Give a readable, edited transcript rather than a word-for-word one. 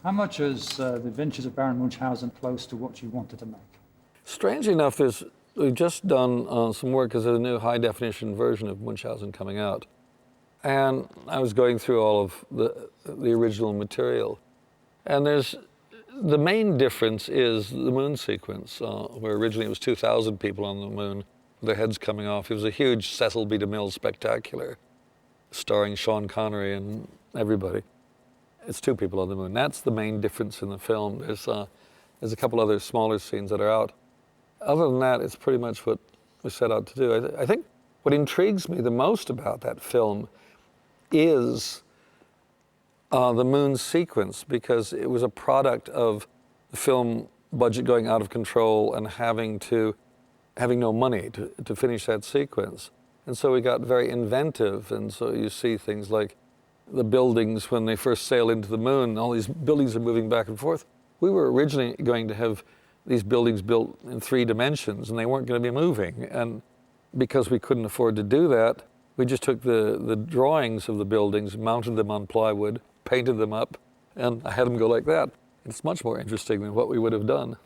How much is The Adventures of Baron Munchausen close to what you wanted to make? Strangely enough, we've just done some work because there's a new high-definition version of Munchausen coming out. And I was going through all of the original material. And the main difference is the moon sequence, where originally it was 2,000 people on the moon with their heads coming off. It was a huge Cecil B. DeMille spectacular, starring Sean Connery and everybody. It's 2 people on the moon. That's the main difference in the film. There's a couple other smaller scenes that are out. Other than that, it's pretty much what we set out to do. I think what intrigues me the most about that film is the moon sequence, because it was a product of the film budget going out of control and having no money to finish that sequence. And so we got very inventive, and so you see things like the buildings when they first sail into the moon, all these buildings are moving back and forth. We were originally going to have these buildings built in 3 dimensions, and they weren't going to be moving. And because we couldn't afford to do that, we just took the drawings of the buildings, mounted them on plywood, painted them up, and I had them go like that. It's much more interesting than what we would have done.